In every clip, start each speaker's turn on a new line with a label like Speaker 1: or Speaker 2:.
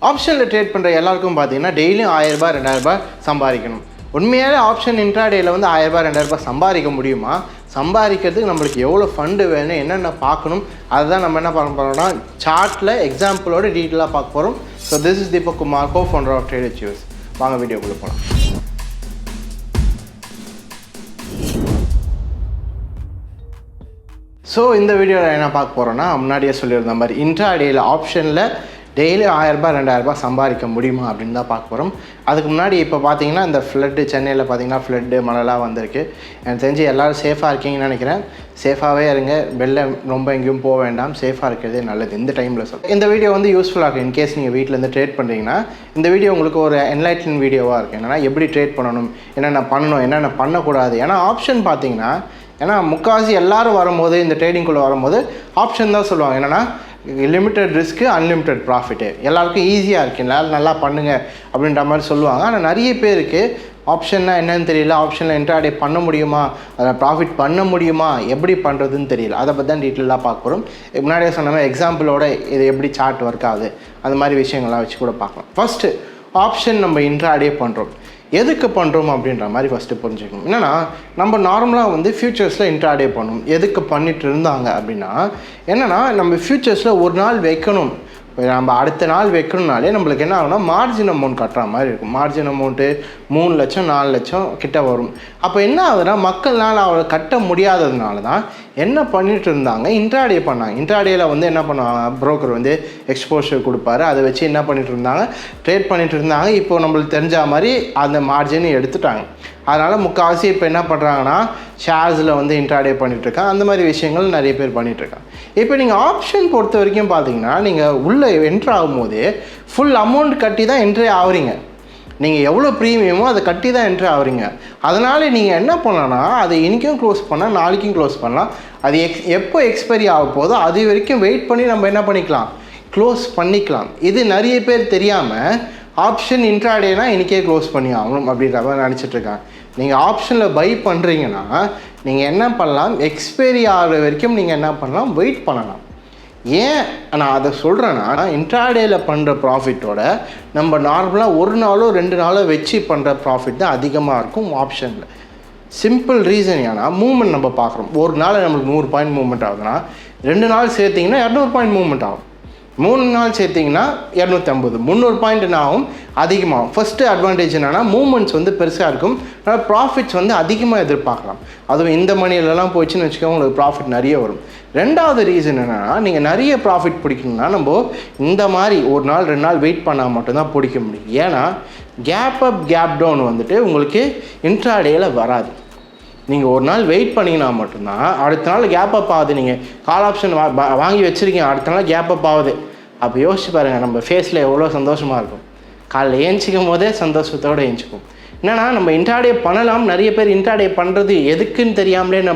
Speaker 1: ஆப்ஷனில் ட்ரேட் பண்ணுற எல்லாருக்கும் பார்த்தீங்கன்னா டெய்லியும் 1000 ரூபாய் 2000 ரூபாய் சம்பாதிக்கணும். உண்மையாலே ஆப்ஷன் இன்ட்ராடேயில் வந்து 1000 ரூபாய் 2000 ரூபாய் சம்பாதிக்க முடியுமா? சம்பாதிக்கிறதுக்கு நம்மளுக்கு எவ்வளோ ஃபண்டு வேணும், என்னென்ன பார்க்கணும், அதுதான் நம்ம என்ன பண்ண போகிறோம்னா சார்ட்டில் எக்ஸாம்பிளோட டீட்டெயிலாக பார்க்க போகிறோம். So this is Deepak Kumar, co-founder of trade achievers. வாங்க வீடியோக்குள்ளே போகலாம். ஸோ இந்த வீடியோவில் என்ன பார்க்க போகிறோன்னா, முன்னாடியே சொல்லியிருந்த மாதிரி இன்ட்ராடேயில் ஆப்ஷனில் டெய்லி 1000 ரூபாய் 2000 ரூபாய் சம்பாதிக்க முடியுமா அப்படின்னு தான் பார்க்க போகிறோம். அதுக்கு முன்னாடி இப்போ பார்த்தீங்கன்னா இந்த ஃப்ளட்டு சென்னையில் பார்த்தீங்கன்னா ஃப்ளட்டு மழைலாம் வந்திருக்கு. எனக்கு தெரிஞ்சு எல்லோரும் சேஃபாக இருக்கீங்கன்னு நினைக்கிறேன். சேஃபாகவே இருங்க, வெளில ரொம்ப எங்கேயும் போக வேண்டாம், சேஃபாக இருக்கிறதே நல்லது இந்த டைமில். இந்த வீடியோ வந்து யூஸ்ஃபுல்லாக இருக்கும். இன்கேஸ் நீங்கள் வீட்டிலேருந்து ட்ரேட் பண்ணுறீங்கன்னா இந்த வீடியோ உங்களுக்கு ஒரு என்லைட்டன் வீடியோவாக இருக்குது. என்னென்னா எப்படி ட்ரேட் பண்ணணும், என்னென்ன பண்ணணும், என்னென்ன பண்ணக்கூடாது. ஏன்னா ஆப்ஷன் பார்த்தீங்கன்னா, ஏன்னா முக்கால்வாசி எல்லோரும் வரும்போது இந்த ட்ரேடிங்குள்ளே வரும்போது ஆப்ஷன் தான் சொல்லுவாங்க. என்னென்னா லிமிட்டட் ரிஸ்க்கு, அன்லிமிட்டட் ப்ராஃபிட்டு, எல்லாருக்கும் ஈஸியாக இருக்குது, எல்லாரும் நல்லா பண்ணுங்கள் அப்படின்ற மாதிரி சொல்லுவாங்க. ஆனால் நிறைய பேருக்கு ஆப்ஷன்னா என்னன்னு தெரியல, ஆப்ஷனில் இன்ட்ராடே பண்ண முடியுமா, அதில் ப்ராஃபிட் பண்ண முடியுமா, எப்படி பண்ணுறதுன்னு தெரியல. அதை பற்றி தான் டீட்டெயிலாக பார்க்க போகிறோம். முன்னாடியே சொன்ன மாதிரி எக்ஸாம்பிளோட இது எப்படி சார்ட் ஒர்க் ஆகுது அந்த மாதிரி விஷயங்கள்லாம் வச்சு கூட பார்க்கலாம். ஃபஸ்ட்டு ஆப்ஷன் நம்ம இன்ட்ராடே பண்ணுறோம், எதுக்கு பண்ணுறோம் அப்படின்ற மாதிரி ஃபஸ்ட்டு புரிஞ்சுக்கணும். என்னென்னா நம்ம நார்மலாக வந்து ஃப்யூச்சர்ஸில் இன்ட்ராடே பண்ணணும். எதுக்கு பண்ணிட்டு இருந்தாங்க அப்படின்னா, என்னென்னா நம்ம ஃப்யூச்சர்ஸில் ஒரு நாள் வைக்கணும், நம்ம அடுத்த நாள் வைக்கணும்னாலே நம்மளுக்கு என்ன ஆகும்னா மார்ஜின் அமௌண்ட் கட்டுற மாதிரி இருக்கும். மார்ஜின் அமௌண்ட்டு 3 லட்சம் 4 லட்சம் கிட்ட வரும். அப்போ என்ன ஆகுதுன்னா மக்கள்னால் அவளை கட்ட முடியாததுனால தான் என்ன பண்ணிட்டு இருந்தாங்க, இன்ட்ராடே பண்ணாங்க. இன்ட்ராடேயில் வந்து என்ன பண்ணுவாங்க, புரோக்கர் வந்து எக்ஸ்போஷர் கொடுப்பாரு, அதை வச்சு என்ன பண்ணிட்டு இருந்தாங்க, ட்ரேட் பண்ணிட்டு இருந்தாங்க. இப்போ நம்மளுக்கு தெரிஞ்ச மாதிரி அந்த மார்ஜினை எடுத்துட்டாங்க. அதனால் முக்கால்வாசி இப்போ என்ன பண்ணுறாங்கன்னா ஷேர்ஸில் வந்து இன்ட்ராடே பண்ணிகிட்ருக்காங்க. அந்த மாதிரி விஷயங்கள் நிறைய பேர் பண்ணிகிட்ருக்காங்க. இப்போ நீங்கள் ஆப்ஷன் பொறுத்த வரைக்கும் பார்த்தீங்கன்னா, நீங்கள் உள்ளே என்ட்ரு ஆகும்போது ஃபுல் அமௌண்ட் கட்டி தான் என்ட்ரி ஆகுறீங்க. நீங்கள் எவ்வளோ ப்ரீமியமோ அதை கட்டி தான் என்ட்ரி ஆகுறீங்க. அதனால் நீங்கள் என்ன பண்ணலான்னா, அதை இன்றைக்கும் க்ளோஸ் பண்ணால் நாளைக்கும் க்ளோஸ் பண்ணலாம். அது எப்போ எக்ஸ்பைரி ஆக போதோ அது வரைக்கும் வெயிட் பண்ணி நம்ம என்ன பண்ணிக்கலாம், க்ளோஸ் பண்ணிக்கலாம். இது நிறைய பேர் தெரியாமல் ஆப்ஷன் இன்ட்ராடேனா இன்றைக்கே க்ளோஸ் பண்ணி ஆகணும் அப்படின்ற மாதிரி நினச்சிட்ருக்காங்க. நீங்கள் ஆப்ஷனில் பை பண்ணுறீங்கன்னா நீங்கள் என்ன பண்ணலாம், எக்ஸ்பைரி ஆகிற வரைக்கும் நீங்கள் என்ன பண்ணலாம், வெயிட் பண்ணலாம். ஏன் நான் அதை சொல்கிறேன்னா, இன்ட்ராடேயில் பண்ணுற ப்ராஃபிட்டோட நம்ம நார்மலாக ஒரு நாளோ 2 நாளோ வச்சு பண்ணுற ப்ராஃபிட் தான் அதிகமாக இருக்கும் ஆப்ஷனில். சிம்பிள் ரீசன், ஏன்னா மூவ்மெண்ட் நம்ம பார்க்குறோம். ஒரு நாள் நம்மளுக்கு 100 பாயிண்ட் மூவ்மெண்ட் ஆகுதுன்னா 2 நாள் சேர்த்திங்கன்னா 200 பாயிண்ட் மூவ்மெண்ட் ஆகும். 3 நாள் சேர்த்திங்கன்னா 250, 300 பாயிண்ட் என்ன ஆகும், அதிகமாகும். ஃபஸ்ட்டு அட்வான்டேஜ் என்னென்னா மூவ்மெண்ட்ஸ் வந்து பெருசாக இருக்கும், அதனால் ப்ராஃபிட்ஸ் வந்து அதிகமாக எதிர்பார்க்கலாம். அதுவும் இந்த மணிலெலாம் போச்சுன்னு வச்சுக்கோங்க, உங்களுக்கு ப்ராஃபிட் நிறைய வரும். ரெண்டாவது ரீசன் என்னென்னா, நீங்கள் நிறைய ப்ராஃபிட் பிடிக்கணும்னா நம்ம இந்த மாதிரி ஒரு நாள் 2 நாள் வெயிட் பண்ணால் மட்டும்தான் பிடிக்க முடியும். ஏன்னா கேப் அப் கேப் டவுன் வந்துட்டு உங்களுக்கு இன்ட்ராடேயில் வராது. நீங்கள் ஒரு நாள் வெயிட் பண்ணிங்கன்னா மட்டும்தான் அடுத்த நாள் கேப் அப் ஆகுது. நீங்கள் கால் ஆப்ஷன் வாங்கி வச்சுருக்கீங்க, அடுத்த நாள் கேப் அப் ஆகுது. அப்போ யோசிச்சு பாருங்கள் நம்ம ஃபேஸில் எவ்வளோ சந்தோஷமாக இருக்கும். காலையில் ஏஞ்சிக்கும் போதே சந்தோஷத்தோடு ஏஞ்சிக்கும். என்னென்னா நம்ம இன்ட்ராடே பண்ணலாம். நிறைய பேர் இன்ட்ராடே பண்ணுறது எதுக்குன்னு தெரியாமலே என்ன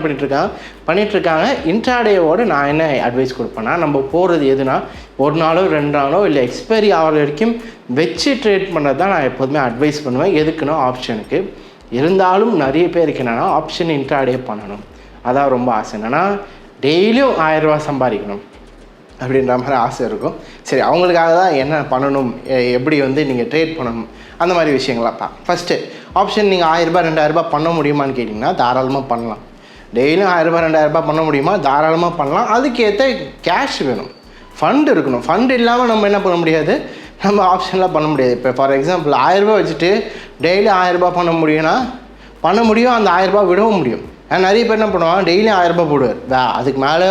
Speaker 1: பண்ணிகிட்ருக்காங்க. இன்ட்ராடேவோடு நான் என்ன அட்வைஸ் கொடுப்பேன்னா, நம்ம போகிறது எதுனா ஒரு நாளோ 2 நாளோ இல்லை எக்ஸ்பைரி ஆகிற வரைக்கும் வச்சு ட்ரேட் பண்ணுறது தான் நான் எப்போதுமே அட்வைஸ் பண்ணுவேன். எதுக்குன்னா ஆப்ஷனுக்கு. இருந்தாலும் நிறைய பேருக்கு என்னென்னா ஆப்ஷன் இன்ட்ராடே பண்ணணும், அதான் ரொம்ப ஆசை. என்னென்னா டெய்லியும் 1000 ரூபா சம்பாதிக்கணும் அப்படின்ற மாதிரி ஆசை இருக்கும். சரி, அவங்களுக்காக தான் என்ன பண்ணணும், எப்படி வந்து நீங்கள் ட்ரேட் பண்ணணும், அந்த மாதிரி விஷயங்கள்லாம் ஃபஸ்ட்டு ஆப்ஷன் நீங்கள் 1000 ரூபாய் 2000 ரூபாய் பண்ண முடியுமான்னு கேட்டிங்கன்னா தாராளமாக பண்ணலாம். டெய்லியும் 1000 ரூபாய் 2000 ரூபாய் பண்ண முடியுமா, தாராளமாக பண்ணலாம். அதுக்கேற்ற கேஷ் வேணும், ஃபண்டு இருக்கணும். ஃபண்டு இல்லாமல் நம்ம என்ன பண்ண முடியாது, நம்ம ஆப்ஷன்லாம் பண்ண முடியாது. இப்போ ஃபார் எக்ஸாம்பிள் 1000 ரூபாய் வச்சுட்டு டெய்லி 1000 ரூபாய் பண்ண முடியும்னா பண்ண முடியும், அந்த 1000 ரூபாய் விடவும் முடியும். நிறைய பேர் என்ன பண்ணுவாங்க, டெய்லியும் 1000 ரூபாய் போடுவார், அதுக்கு மேலே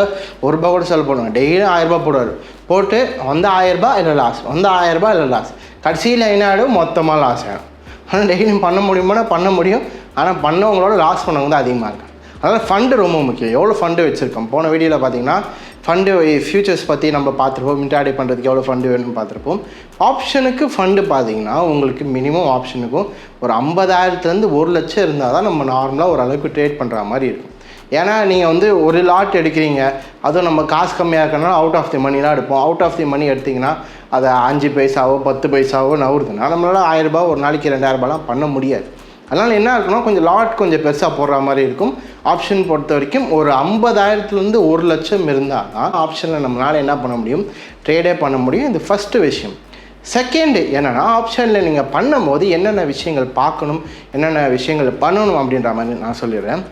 Speaker 1: 1 ரூபா கூட செலவு பண்ணுவாங்க. டெய்லியும் 1000 ரூபாய் போடுவார், போட்டு வந்த 1000 ரூபாய் இல்லை லாஸ், வந்த 1000 ரூபாய் இல்லை லாஸ், கடைசியில் என்ன ஆகிடும், மொத்தமாக லாஸ் ஆகிடும். ஆனால் டெய்லியும் பண்ண முடியுமானா பண்ண முடியும், ஆனால் பண்ணவங்களோட லாஸ் பண்ணவங்க தான் அதிகமாக இருக்காங்க. அதனால் ஃபண்டு ரொம்ப முக்கியம். எவ்வளோ ஃபண்டு வச்சுருக்கோம், போன வீடியோவில் பார்த்தீங்கன்னா ஃபண்டு ஃபியூச்சர்ஸ் பற்றி நம்ம பார்த்துருப்போம். இன்ட்ராடே பண்ணுறதுக்கு எவ்வளோ ஃபண்டு வேணும்னு பார்த்துருப்போம். ஆப்ஷனுக்கு ஃபண்டு பார்த்தீங்கன்னா உங்களுக்கு மினிமம் ஆப்ஷனுக்கும் ஒரு 50,000லேருந்து 1 லட்சம் இருந்தால் தான் நம்ம நார்மலாக ஓரளவுக்கு ட்ரேட் பண்ணுற மாதிரி இருக்கும். ஏன்னா நீங்கள் வந்து ஒரு லாட் எடுக்கிறீங்க, அதுவும் நம்ம காசு கம்மியாக இருக்கனால அவுட் ஆஃப் தி மணிலாம் எடுப்போம். அவுட் ஆஃப் தி மணி எடுத்திங்கன்னா அதை 5 பைசாவோ 10 பைசாவோ நவுறுதுன்னா நம்மளால் 1000 ரூபாய் ஒரு நாளைக்கு 2000 ரூபாய்லாம் பண்ண முடியாது. அதனால் என்ன இருக்குன்னா கொஞ்சம் லாட் கொஞ்சம் பெருசாக போடுற மாதிரி இருக்கும். ஆப்ஷன் பொறுத்த வரைக்கும் ஒரு 50,000லேருந்து 1 லட்சம் இருந்தால் தான் ஆப்ஷனில் நம்மளால் என்ன பண்ண முடியும், ட்ரேடே பண்ண முடியும். இது ஃபஸ்ட்டு விஷயம். செகண்டு என்னென்னா ஆப்ஷனில் நீங்கள் பண்ணும்போது என்னென்ன விஷயங்கள் பார்க்கணும், என்னென்ன விஷயங்கள் பண்ணணும் அப்படின்ற மாதிரி நான் சொல்லிடுறேன்.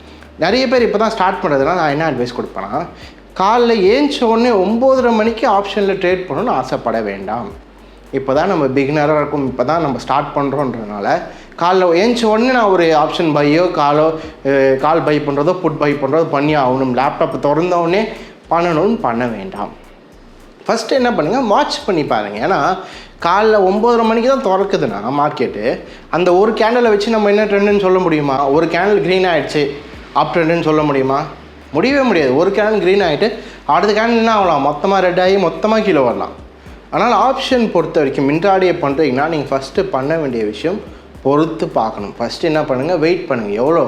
Speaker 1: நிறைய பேர் இப்போ தான் ஸ்டார்ட் பண்ணுறதுனால நான் என்ன அட்வைஸ் கொடுப்பேன்னா, காலைல ஏஞ்ச உடனே 9:30 மணிக்கு ஆப்ஷனில் ட்ரேட் பண்ணணும்னு ஆசைப்பட வேண்டாம். இப்போ தான் நம்ம பிகினராக இருக்கும், இப்போ தான் நம்ம ஸ்டார்ட் பண்ணுறோன்றதுனால காலைல ஏஞ்ச உடனே நான் ஒரு ஆப்ஷன் பையோ கால் பை பண்ணுறதோ புட் பை பண்ணுறதோ பண்ணி ஆகணும், லேப்டாப்பை திறந்தவுடனே பண்ணணும்னு பண்ண வேண்டாம். ஃபஸ்ட்டு என்ன பண்ணுங்கள், வாட்ச் பண்ணி பாருங்கள். ஏன்னா காலைல 9:30 மணிக்கு தான் திறக்குதுன்னா மார்க்கெட்டு, அந்த ஒரு கேண்டலை வச்சு நம்ம என்ன ட்ரெண்டுன்னு சொல்ல முடியுமா? ஒரு கேண்டில் க்ரீன் ஆகிடுச்சு அப் ட்ரெண்டுன்னு சொல்ல முடியுமா? முடியவே முடியாது. ஒரு கேண்டில் க்ரீன் ஆகிட்டு அடுத்த கேண்டில் என்ன ஆகலாம், மொத்தமாக ரெட் ஆகி மொத்தமாக கீழே வரலாம். அதனால் ஆப்ஷன் பொறுத்த வரைக்கும் இன்ட்ராடே பண்ணுறீங்கன்னா நீங்கள் ஃபஸ்ட்டு பண்ண வேண்டிய விஷயம் பொறுத்து பார்க்கணும். ஃபஸ்ட்டு என்ன பண்ணுங்கள், வெயிட் பண்ணுங்கள். எவ்வளோ,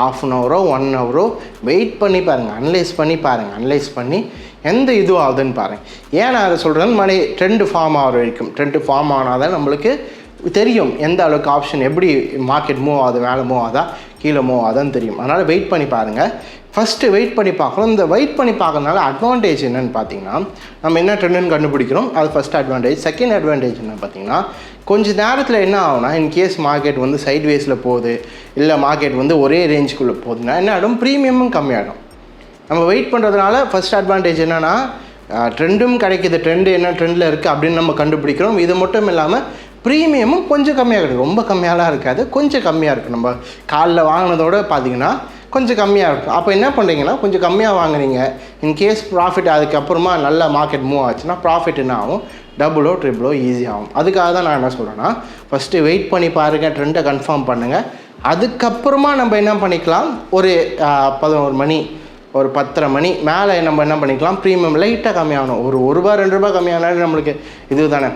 Speaker 1: ½ அன் ஹவரோ 1 ஹவரோ வெயிட் பண்ணி பாருங்கள், அனலைஸ் பண்ணி பாருங்கள். அனலைஸ் பண்ணி எந்த இது ஆகுதுன்னு பாருங்கள். ஏன் நான் அதை சொல்கிறேன்னு, மணி ட்ரெண்டு ஃபார்ம் ஆகிற வரைக்கும், ட்ரெண்டு ஃபார்ம் ஆனால் தான் நம்மளுக்கு தெரியும் எந்த அளவுக்கு ஆப்ஷன் எப்படி மார்க்கெட் மூவ் ஆகுது, மேலே மூவ் ஆகுதா கீழே மூவ் ஆகுதான்னு தெரியும். அதனால் வெயிட் பண்ணி பாருங்கள். ஃபஸ்ட்டு வெயிட் பண்ணி பார்க்கணும். இந்த வெயிட் பண்ணி பார்க்கறதுனால அட்வான்டேஜ் என்னென்னு பார்த்தீங்கன்னா, நம்ம என்ன ட்ரெண்டுன்னு கண்டுபிடிக்கிறோம், அது ஃபஸ்ட் அட்வான்டேஜ். செகண்ட் அட்வான்டேஜ் என்ன பார்த்தீங்கன்னா, கொஞ்சம் நேரத்தில் என்ன ஆகும்னா, இன்கேஸ் மார்க்கெட் வந்து சைட்வேஸில் போகுது, இல்லை மார்க்கெட் வந்து ஒரே ரேஞ்சுக்குள்ளே போகுதுன்னா என்ன ஆகிடும், ப்ரீமியமும் கம்மியாகிடும். நம்ம வெயிட் பண்ணுறதுனால ஃபஸ்ட் அட்வான்டேஜ் என்னென்னா, ட்ரெண்டும் கிடைக்கிது, ட்ரெண்டு என்ன ட்ரெண்டில் இருக்குது அப்படின்னு நம்ம கண்டுபிடிக்கிறோம். இது மட்டும் இல்லாமல் ப்ரீமியமும் கொஞ்சம் கம்மியாக இருக்குது, ரொம்ப கம்மியாலாம் இருக்காது, கொஞ்சம் கம்மியாக இருக்குது. நம்ம காலில் வாங்கினதோடு பார்த்திங்கன்னா கொஞ்சம் கம்மியாக இருக்கும். அப்போ என்ன பண்ணுறீங்கன்னா, கொஞ்சம் கம்மியாக வாங்குறீங்க, இன்கேஸ் ப்ராஃபிட் அதுக்கப்புறமா நல்ல மார்க்கெட் மூவ் ஆச்சுன்னா ப்ராஃபிட் என்ன ஆகும், டபுளோ ட்ரிபிளோ ஈஸியாகும். அதுக்காக தான் நான் என்ன சொல்கிறேன்னா, ஃபஸ்ட்டு வெயிட் பண்ணி பாருங்கள், ட்ரெண்டை கன்ஃபார்ம் பண்ணுங்கள். அதுக்கப்புறமா நம்ம என்ன பண்ணிக்கலாம், ஒரு 11 மணி ஒரு 10:30 மணி மேலே நம்ம என்ன பண்ணிக்கலாம், ப்ரீமியம் லைட்டாக கம்மியாகணும். ஒரு ரூபா 2 ரூபா கம்மியானாலும் நம்மளுக்கு இது தானே.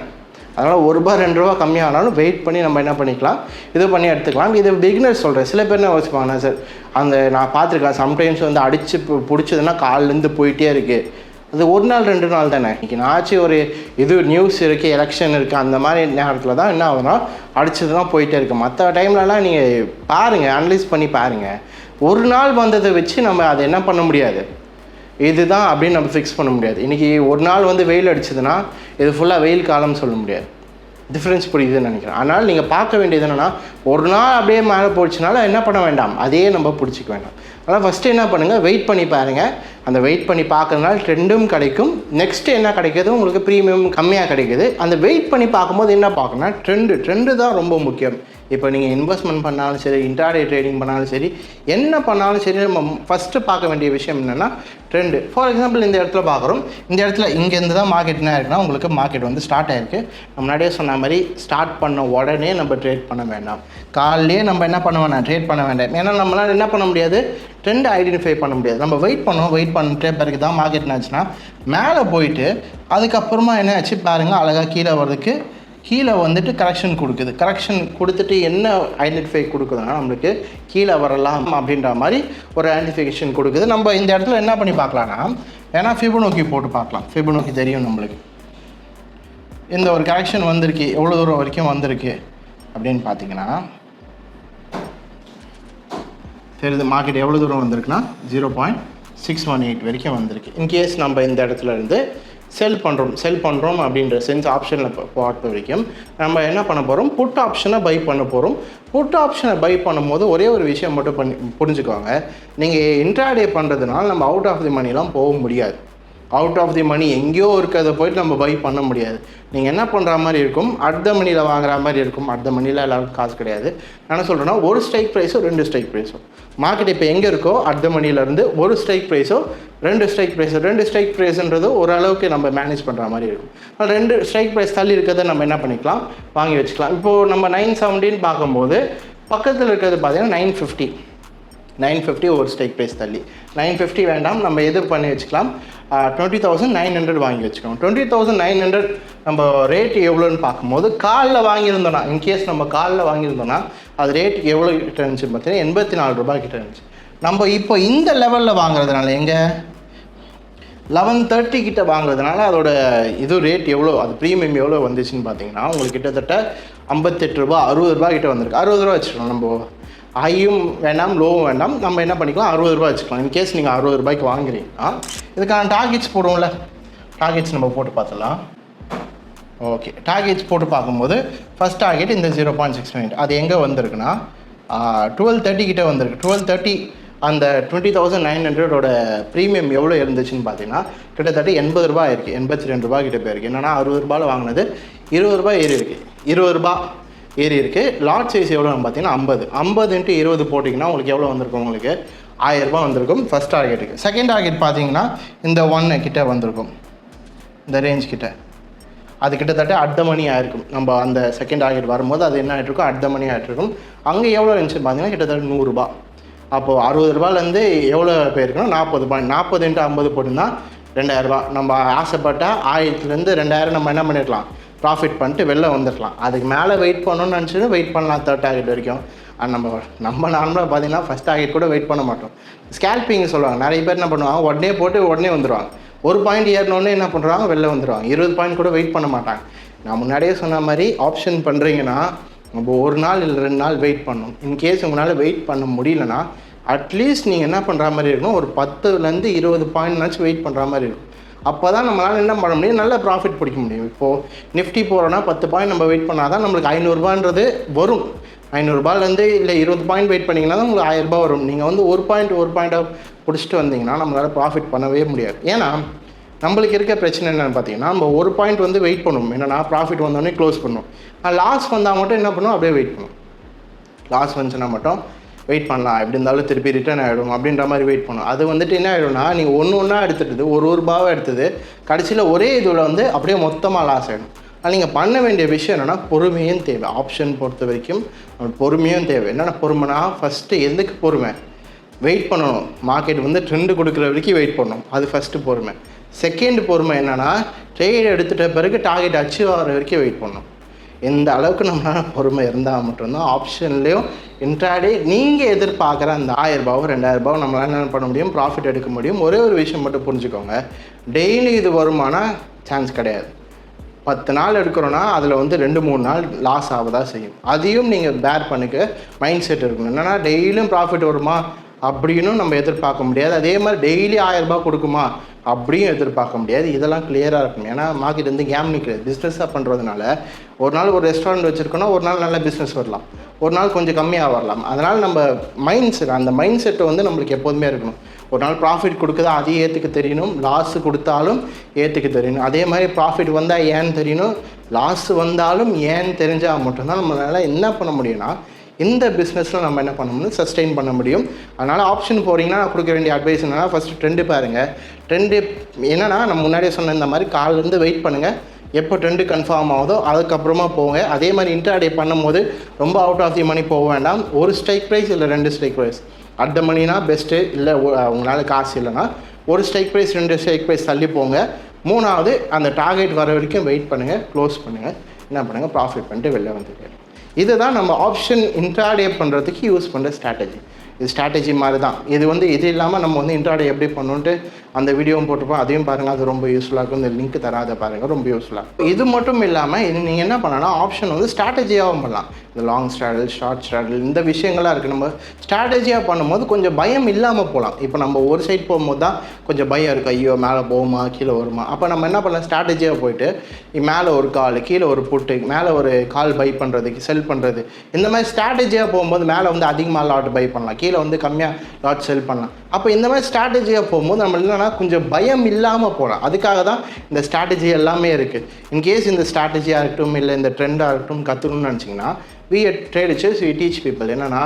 Speaker 1: அதனால் 1 ரூபா 2 ரூபா கம்மியானாலும் வெயிட் பண்ணி நம்ம என்ன பண்ணிக்கலாம், இது பண்ணி எடுத்துக்கலாம். இது பிகினர்ஸ் சொல்கிறேன். சில பேர் என்ன யோசிப்பாங்கன்னா, சார் அந்த நான் பார்த்துருக்கேன், சம்டைம்ஸ் வந்து அடித்து பிடிச்சதுன்னா காலிலேருந்து போயிட்டே இருக்குது. அது ஒரு நாள் 2 நாள் தானே. இன்றைக்கி நாச்சும் ஒரு இது நியூஸ் இருக்குது, எலெக்ஷன் இருக்குது, அந்த மாதிரி நேரத்தில் தான் என்ன ஆகுதுன்னா அடிச்சது தான் போயிட்டே இருக்குது. மற்ற டைம்லலாம் நீங்கள் பாருங்கள், அனலைஸ் பண்ணி பாருங்கள். ஒரு நாள் வந்ததை வச்சு நம்ம அதை என்ன பண்ண முடியாது, இதுதான் அப்படின்னு நம்ம ஃபிக்ஸ் பண்ண முடியாது. இன்றைக்கி ஒரு நாள் வந்து வெயில் அடிச்சதுன்னா இது ஃபுல்லாக வெயில் காலம்னு சொல்ல முடியாது. டிஃப்ரென்ஸ் புரியுதுன்னு நினைக்கிறேன். அதனால் நீங்கள் பார்க்க வேண்டியது என்னென்னா, ஒரு நாள் அப்படியே மேலே போச்சுனால என்ன பண்ண வேண்டாம், அதையே நம்ம பிடிச்சிக்க வேண்டாம். அதனால் ஃபஸ்ட்டு என்ன பண்ணுங்கள், வெயிட் பண்ணி பாருங்கள். அந்த வெயிட் பண்ணி பார்க்கறதுனால ட்ரெண்டும் கிடைக்கும். நெக்ஸ்ட்டு என்ன கிடைக்கிது, உங்களுக்கு ப்ரீமியம் கம்மியாக கிடைக்கிது. அந்த வெயிட் பண்ணி பார்க்கும்போது என்ன பார்க்கணும்னா, ட்ரெண்டு தான் ரொம்ப முக்கியம். இப்போ நீங்கள் இன்வெஸ்ட்மெண்ட் பண்ணாலும் சரி, இன்ட்ராடே ட்ரேடிங் பண்ணாலும் சரி, என்ன பண்ணாலும் சரி, நம்ம ஃபஸ்ட்டு பார்க்க வேண்டிய விஷயம் என்னென்னா ட்ரெண்டு. ஃபார் எக்ஸாம்பிள் இந்த இடத்துல பார்க்குறோம், இந்த இடத்துல இங்கேருந்து தான் மார்க்கெட் என்ன ஆயிருக்குன்னா, உங்களுக்கு மார்க்கெட் வந்து ஸ்டார்ட் ஆகிருக்கு. நம்ம முன்னாடியே சொன்ன மாதிரி ஸ்டார்ட் பண்ண உடனே நம்ம ட்ரேட் பண்ண வேண்டாம், காலையிலே நம்ம என்ன பண்ண வேண்டாம், ட்ரேட் பண்ண வேண்டாம். ஏன்னா நம்மளால் என்ன பண்ண முடியாது, ட்ரெண்ட் ஐடென்டிஃபை பண்ண முடியாது. நம்ம வெயிட் பண்ணுவோம், வெயிட் பண்ணிட்டே பிறகு தான் மார்க்கெட் என்னாச்சுன்னா மேலே போயிட்டு அதுக்கப்புறமா என்ன ஆச்சு பாருங்கள், அழகாக கீழே வர்றதுக்கு கீழே வந்துட்டு கரெக்ஷன் கொடுக்குது. கரெக்ஷன் கொடுத்துட்டு என்ன ஐடென்டிஃபை கொடுக்குதுன்னா, நம்மளுக்கு கீழே வரலாம் அப்படின்ற மாதிரி ஒரு ஐடென்டிஃபிகேஷன் கொடுக்குது. நம்ம இந்த இடத்துல என்ன பண்ணி பார்க்கலான்னா, ஏன்னா ஃபிபோனக்கி போட்டு பார்க்கலாம். ஃபிபோனக்கி தெரியும் நம்மளுக்கு, இந்த ஒரு கரெக்ஷன் வந்திருக்கு, எவ்வளோ தூரம் வரைக்கும் வந்திருக்கு அப்படின்னு பார்த்தீங்கன்னா தெரியுது. மார்க்கெட் எவ்வளோ தூரம் வந்திருக்குன்னா 0.618 வரைக்கும் வந்திருக்கு. இன்கேஸ் நம்ம இந்த இடத்துல இருந்து செல் பண்ணுறோம் அப்படின்ற சென்ஸ் ஆப்ஷனில் பார்த்த வரைக்கும் நம்ம என்ன பண்ண போகிறோம், புட் ஆப்ஷனை பை பண்ண போகிறோம். புட் ஆப்ஷனை பை பண்ணும்போது ஒரே ஒரு விஷயம் மட்டும் புரிஞ்சுக்கோங்க. நீங்கள் இன்ட்ராடே பண்ணுறதுனால நம்ம அவுட் ஆஃப் தி மணிலாம் போக முடியாது. அவுட் ஆஃப் தி மணி எங்கேயோ இருக்கிறத போய்ட்டு நம்ம பை பண்ண முடியாது. நீங்கள் என்ன பண்ணுற மாதிரி இருக்கும், அடுத்த மணியில் வாங்குற மாதிரி இருக்கும். அடுத்த மணியில் எல்லாருக்கும் காசு கிடையாது. என்ன சொல்கிறேன்னா, ஒரு ஸ்ட்ரைக் ப்ரைஸோ 2 ஸ்ட்ரைக் ப்ரைஸோ, மார்க்கெட் இப்போ எங்கே இருக்கோ அடுத்த மணிலேருந்து ஒரு ஸ்ட்ரைக் ப்ரைஸோ 2 ஸ்ட்ரைக் ப்ரைஸோ, 2 ஸ்ட்ரைக் ப்ரைஸ்ன்றது ஓரளவுக்கு நம்ம மேனேஜ் பண்ணுற மாதிரி இருக்கும். 2 ஸ்ட்ரைக் ப்ரைஸ் தள்ளி இருக்கிறத நம்ம என்ன பண்ணிக்கலாம், வாங்கி வச்சுக்கலாம். இப்போது நம்ம 970 பார்க்கும்போது பக்கத்தில் இருக்கிறது பார்த்தீங்கன்னா 950 ஒரு ஸ்ட்ரைக் ப்ரைஸ் தள்ளி. 950 வேண்டாம், நம்ம எது பண்ணி வச்சுக்கலாம், 20,900 வாங்கி வச்சுக்கோம். 20,900 நம்ம ரேட்டு எவ்வளோன்னு பார்க்கும்போது காலில் வாங்கியிருந்தோன்னா, இன்கேஸ் நம்ம காலில் வாங்கியிருந்தோன்னா அது ரேட்டுக்கு எவ்வளோ கிட்ட இருந்துச்சு பார்த்தீங்கன்னா 84 ரூபாய் கிட்ட இருந்துச்சு. நம்ம இப்போ இந்த லெவலில் வாங்குறதுனால எங்கே 1130 கிட்ட வாங்குறதுனால அதோட இது ரேட் எவ்வளோ, அது ப்ரீமியம் எவ்வளோ வந்துச்சுன்னு பார்த்தீங்கன்னா உங்களுக்கு கிட்டத்தட்ட 58 ரூபா 60 ரூபா கிட்ட வந்திருக்கு. 60 ரூபா வச்சுக்கலாம். நம்ம ஹையும் வேண்டாம் லோவும் வேண்டாம், நம்ம என்ன பண்ணிக்கலாம் 60 ரூபா வச்சுக்கலாம். இன்கேஸ் நீங்கள் 60 ரூபாய்க்கு வாங்குறீங்கன்னா இதுக்கான டார்கெட்ஸ் போடுவோம்ல, டார்கெட்ஸ் நம்ம போட்டு பார்த்துலாம். ஓகே, டார்கெட்ஸ் போட்டு பார்க்கும்போது ஃபஸ்ட் டார்கெட் இந்த 0.69. அது எங்கே வந்திருக்குன்னா 1230 கிட்டே வந்திருக்கு. 1230 அந்த 20,900ஓட ப்ரீமியம் எவ்வளோ இருந்துச்சுன்னு பார்த்தீங்கன்னா கிட்டத்தட்ட 80 ரூபா இருக்குது. 82 ரூபா கிட்டே போயிருக்கு. என்னென்னா 60 ரூபாயில் வாங்கினது 20 ரூபா ஏறி இருக்குது. 20 ரூபா ஏறி இருக்குது. லாட் சைஸ் எவ்வளோன்னு பார்த்தீங்கன்னா 50 × 20 போட்டிங்கன்னா உங்களுக்கு எவ்வளோ வந்திருக்கும்? உங்களுக்கு 1000 ரூபா வந்திருக்கும் ஃபஸ்ட் டார்கெட்டுக்கு. செகண்ட் டார்கெட் பார்த்தீங்கன்னா இந்த 1 கிட்டே வந்திருக்கும், இந்த ரேஞ்ச் கிட்டே. அது கிட்டத்தட்ட அட் மணி ஆகிருக்கும். நம்ம அந்த செகண்ட் டார்கெட் வரும்போது அது என்ன ஆகிட்ருக்கும்? அட் மணி ஆகிட்ருக்கும். அங்கே எவ்வளோ இருந்துச்சு பார்த்தீங்கன்னா கிட்டத்தட்ட 100 ரூபா. அப்போது 60 ரூபாயிலேருந்து எவ்வளோ போயிருக்கணும்? 40 பாயிண்ட். 40 × 50 போட்டுன்னா 2000 ரூபா. நம்ம ஆசைப்பட்டால் 1000லேருந்து 2000 நம்ம என்ன பண்ணிடலாம்? ப்ராஃபிட் பண்ணிட்டு வெளில வந்துடலாம். அதுக்கு மேலே வெயிட் பண்ணணும்னு நினச்சிட்டு வெயிட் பண்ணலாம் தேர்ட் டார்கெட் வரைக்கும். நம்ம நார்மலாக பார்த்தீங்கன்னா ஃபஸ்ட் டார்கெட் கூட வெயிட் பண்ண மாட்டோம். ஸ்கேல்பிங் சொல்லுவாங்க. நிறைய பேர் என்ன பண்ணுவாங்க? உடனே போட்டு உடனே வந்துடுவாங்க. ஒரு பாயிண்ட் ஏறினோடனே என்ன பண்ணுறாங்க? வெளில வந்துடுவாங்க. 20 பாயிண்ட் கூட வெயிட் பண்ண மாட்டாங்க. நான் முன்னாடியே சொன்ன மாதிரி ஆப்ஷன் பண்ணுறீங்கன்னா நம்ம ஒரு நாள் இல்லை 2 நாள் வெயிட் பண்ணணும். இன்கேஸ் உங்களால் வெயிட் பண்ண முடியலன்னா அட்லீஸ்ட் நீங்கள் என்ன பண்ணுற மாதிரி இருக்கணும்? ஒரு 10லேருந்து 20 பாயிண்ட்னாச்சும் வெயிட் பண்ணுற மாதிரி இருக்கும். அப்போ தான் நம்மளால் என்ன பண்ண முடியும்? நல்ல ப்ராஃபிட் பிடிக்க முடியும். இப்போது நிஃப்டி போகிறோன்னா 10 பாயிண்ட் நம்ம வெயிட் பண்ணால் தான் நம்மளுக்கு 500 ரூபான்றது வரும். 500 ரூபாயிலேருந்து இல்லை 20 பாயிண்ட் வெயிட் பண்ணிங்கன்னா தான் உங்களுக்கு 1000 ரூபாய் வரும். நீங்கள் வந்து ஒரு பாயிண்ட்டாக பிடிச்சிட்டு வந்தீங்கன்னா நம்மளால் ப்ராஃபிட் பண்ணவே முடியாது. ஏன்னா நம்மளுக்கு இருக்க பிரச்சனை என்னென்னு பார்த்தீங்கன்னா நம்ம ஒரு பாயிண்ட் வந்து வெயிட் பண்ணுவோம். என்னென்னா ப்ராஃபிட் வந்தோடனே க்ளோஸ் பண்ணுவோம். லாஸ் வந்தால் மட்டும் என்ன பண்ணுவோம்? அப்படியே வெயிட் பண்ணுவோம். லாஸ் வந்துச்சுன்னா மட்டும் வெயிட் பண்ணலாம், எப்படி இருந்தாலும் திருப்பி ரிட்டர்ன் ஆகிடும் அப்படின்ற மாதிரி வெயிட் பண்ணும். அது வந்துட்டு என்ன ஆகிடும்னா நீங்கள் ஒன்றா எடுத்துகிட்டு ஒரு ரூபாவை எடுத்தது கடைசியில் ஒரே இதில் வந்து அப்படியே மொத்தமாக லாஸ் ஆகிடும். ஆனால் நீங்கள் பண்ண வேண்டிய விஷயம் என்னென்னா பொறுமையும் தேவை. ஆப்ஷன் பொறுத்த வரைக்கும் பொறுமையும் தேவை. என்னென்னா பொறுமைனா ஃபஸ்ட்டு எதுக்கு பொறுமை? வெயிட் பண்ணணும். மார்க்கெட் வந்து ட்ரெண்டு கொடுக்குற வரைக்கும் வெயிட் பண்ணணும். அது ஃபஸ்ட்டு பொறுமை. செகண்ட் பொறுமை என்னென்னா ட்ரேட் எடுத்துகிட்ட பிறகு டார்கெட் அச்சீவ் ஆகிற வரைக்கும் வெயிட் பண்ணணும். எந்த அளவுக்கு நம்மளால் பொறுமை இருந்தால் மட்டும்தான் ஆப்ஷன்லேயும் இன்ட்ராடே நீங்கள் எதிர்பார்க்குற அந்த 1000 ரூபாவோ 2000 ரூபாவோ நம்மளால் என்ன பண்ண முடியும்? ப்ராஃபிட் எடுக்க முடியும். ஒரே ஒரு விஷயம் மட்டும் புரிஞ்சுக்கோங்க, டெய்லி இது வருமான சான்ஸ் கிடையாது. 10 நாள் எடுக்கிறோன்னா அதில் வந்து 2-3 நாள் லாஸ் ஆகதான் செய்யும். அதையும் நீங்கள் பேர் பண்ணிக்க மைண்ட் செட் இருக்கணும். என்னென்னா டெய்லியும் ப்ராஃபிட் வருமா அப்படின்னு நம்ம எதிர்பார்க்க முடியாது. அதே மாதிரி டெய்லி 1000 ரூபாய் கொடுக்குமா அப்படியும் எதிர்பார்க்க முடியாது. இதெல்லாம் கிளியராக இருக்கணும். ஏன்னா மார்க்கெட் வந்து கேம் நிற்கிறது. பிஸ்னஸாக பண்ணுறதுனால ஒரு நாள் ஒரு ரெஸ்டாரண்ட் வச்சுருக்கோன்னா ஒரு நாள் நல்ல பிஸ்னஸ் வரலாம், ஒரு நாள் கொஞ்சம் கம்மியாக வரலாம். அதனால் நம்ம அந்த மைண்ட் செட்டை வந்து நம்மளுக்கு எப்போதுமே இருக்கணும். ஒரு நாள் ப்ராஃபிட் கொடுக்குதா அதையும் ஏற்றுக்க தெரியணும், லாஸு கொடுத்தாலும் ஏற்றுக்க தெரியணும். அதே மாதிரி ப்ராஃபிட் வந்தால் ஏன்னு தெரியணும், லாஸு வந்தாலும் ஏன்னு தெரிஞ்சால் மட்டும்தான் நம்மளால் என்ன பண்ண முடியும்னா இந்த பிஸ்னஸில் நம்ம என்ன பண்ண முடியும்? சஸ்டெயின் பண்ண முடியும். அதனால் ஆப்ஷன் போகிறீங்கன்னா நான் கொடுக்க வேண்டிய அட்வைஸ் என்னென்னா ஃபஸ்ட்டு ட்ரெண்டு பாருங்கள். ட்ரெண்டு என்னென்னா நம்ம முன்னாடியே சொன்ன இந்த மாதிரி காலிலேருந்து வெயிட் பண்ணுங்கள். எப்போ ட்ரெண்டு கன்ஃபார்ம் ஆகுதோ அதுக்கப்புறமா போங்க. அதே மாதிரி இன்ட்ராடே பண்ணும்போது ரொம்ப அவுட் ஆஃப் தி மணி போக வேண்டாம். ஒரு ஸ்ட்ரைக் ப்ரைஸ் இல்லை 2 ஸ்ட்ரைக் ப்ரைஸ். அட் த மணினா பெஸ்ட்டு. இல்லை உங்களால் காசு இல்லைன்னா ஒரு ஸ்ட்ரைக் ப்ரைஸ் 2 ஸ்ட்ரைக் ப்ரைஸ் தள்ளி போங்க. 3வது அந்த டார்கெட் வர வரைக்கும் வெயிட் பண்ணுங்கள், க்ளோஸ் பண்ணுங்கள், என்ன பண்ணுங்கள்? ப்ராஃபிட் பண்ணிட்டு வெளில வந்துட்டு. இதுதான் நம்ம ஆப்ஷன் இன்ட்ராடே பண்ணுறதுக்கு யூஸ் பண்ணுற ஸ்ட்ராட்டஜி. இது ஸ்ட்ராட்டஜி மாதிரி தான். இது இல்லாமல் நம்ம வந்து இன்ட்ராடே எப்படி பண்ணணுன்ட்டு அந்த வீடியோவும் போட்டிருப்போம். அதையும் பாருங்கள், அது ரொம்ப யூஸ்ஃபுல்லாக இருக்கும். இந்த லிங்க் தராத பாருங்கள், ரொம்ப யூஸ்ஃபுல்லாக. இது மட்டும் இல்லாமல் நீங்கள் என்ன பண்ணலாம்? ஆப்ஷன் வந்து ஸ்ட்ராட்டஜியாகவும் பண்ணலாம். இந்த லாங் ஸ்ட்ராடல், ஷார்ட் ஸ்ட்ராடல், இந்த விஷயங்கள்லாம் இருக்குது. நம்ம ஸ்ட்ராட்டஜியாக பண்ணும்போது கொஞ்சம் பயம் இல்லாமல் போகலாம். இப்போ நம்ம ஒரு சைட் போகும்போது தான் கொஞ்சம் பயம் இருக்குது. ஐயோ மேலே போகுமா கீழே வருமா? அப்போ நம்ம என்ன பண்ணலாம்? ஸ்ட்ராட்டஜியாக போயிட்டு மேலே ஒரு கால், கீழே ஒரு புட்டு, மேலே ஒரு கால் பை பண்ணுறதுக்கு செல் பண்ணுறது, இந்த மாதிரி ஸ்ட்ராட்டஜியாக போகும்போது மேலே வந்து அதிகமாக லாட் பை பண்ணலாம், கீழே வந்து கம்மியாக லாட் செல் பண்ணலாம். அப்போ இந்த மாதிரி ஸ்ட்ராட்டஜியாக போகும்போது நம்ம என்னென்னா கொஞ்சம் பயம் இல்லாமல் போகலாம். அதுக்காக தான் இந்த ஸ்ட்ராட்டஜி எல்லாமே இருக்குது. இன்கேஸ் இந்த ஸ்ட்ராட்டஜியாக இருக்கட்டும் இல்லை இந்த ட்ரெண்டாக இருக்கட்டும் கற்றுக்கணும்னு நினச்சிங்கன்னா we at traders we teach people என்னன்னா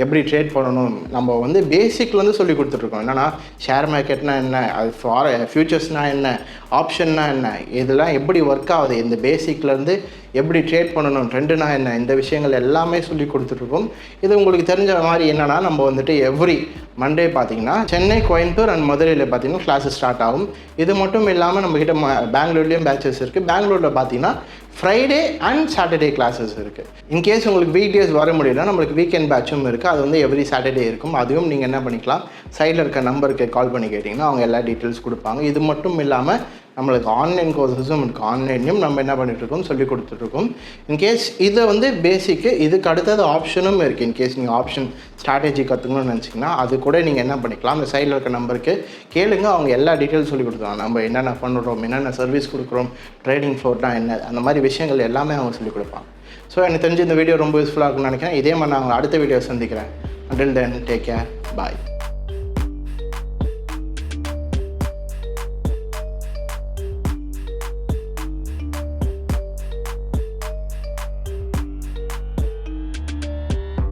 Speaker 1: எப்படி ட்ரேட் பண்ணணும். நம்ம வந்து பேசிக்லேருந்து சொல்லி கொடுத்துட்ருக்கோம். என்னென்னா ஷேர் மார்க்கெட்னா என்ன, அது ஃபியூச்சர்ஸ்னால் என்ன, ஆப்ஷன்னா என்ன, இதெல்லாம் எப்படி ஒர்க் ஆகுது, இந்த பேசிக்லேருந்து எப்படி ட்ரேட் பண்ணணும், ட்ரெண்டுனா என்ன, இந்த விஷயங்கள் எல்லாமே சொல்லி கொடுத்துட்ருக்கோம். இது உங்களுக்கு தெரிஞ்ச மாதிரி என்னென்னா நம்ம வந்துட்டு எவ்ரி மண்டே பார்த்தீங்கன்னா சென்னை, கோயம்புத்தூர் அண்ட் மதுரையில் பார்த்தீங்கன்னா கிளாஸஸ் ஸ்டார்ட் ஆகும். இது மட்டும் இல்லாமல் நம்மக்கிட்ட பெங்களூர்லேயும் பேச்சஸ் இருக்குது. பெங்களூரில் பார்த்தீங்கன்னா ஃப்ரைடே அண்ட் சாட்டர்டே கிளாஸஸ் இருக்குது. இன்கேஸ் உங்களுக்கு வீக் டேஸ் வர முடியல, நம்மளுக்கு வீக்கெண்ட் பேட்சும் இருக்குது. அது வந்து எவ்ரி சாட்டர்டே இருக்கும். அதுவும் நீங்கள் என்ன பண்ணிக்கலாம், சைடில் இருக்க நம்பருக்கு கால் பண்ணி கேட்டிங்கன்னா அவங்க எல்லா டீட்டெயில்ஸ் கொடுப்பாங்க. இது மட்டும் இல்லாமல் நம்மளுக்கு ஆன்லைன் கோர்சஸும் இருக்குது, ஆன்லைன்லையும் நம்ம என்ன பண்ணிகிட்ருக்கோம் சொல்லி கொடுத்துட்ருக்கோம். இன்கேஸ் இதை வந்து பேசிக்கு இதுக்கு அடுத்தது ஆப்ஷனும் இருக்குது. இன்கேஸ் நீங்கள் ஆப்ஷன் ஸ்ட்ராட்டஜி கற்றுக்கணும்னு நினச்சிங்கன்னா அது கூட நீங்கள் என்ன பண்ணிக்கலாம், அந்த சைடில் இருக்க நம்பருக்கு கேளுங்க, அவங்க எல்லா டீட்டெயில்ஸ் சொல்லி கொடுத்துருவாங்க. நம்ம என்னென்ன பண்ணுறோம், என்னென்ன சர்வீஸ் கொடுக்குறோம், ட்ரேடிங் ஃப்ளோர்னா என்ன, அந்த மாதிரி விஷயங்கள் எல்லாமே அவங்க சொல்லிக் கொடுப்பாங்க. ஸோ எனக்கு தெரிஞ்சு இந்த வீடியோ ரொம்ப யூஸ்ஃபுல்லாக இருக்குன்னு நினைக்கிறேன். இதே மாதிரி நான் அடுத்த வீடியோ சந்திக்கிறேன். Until then, take care. Bye.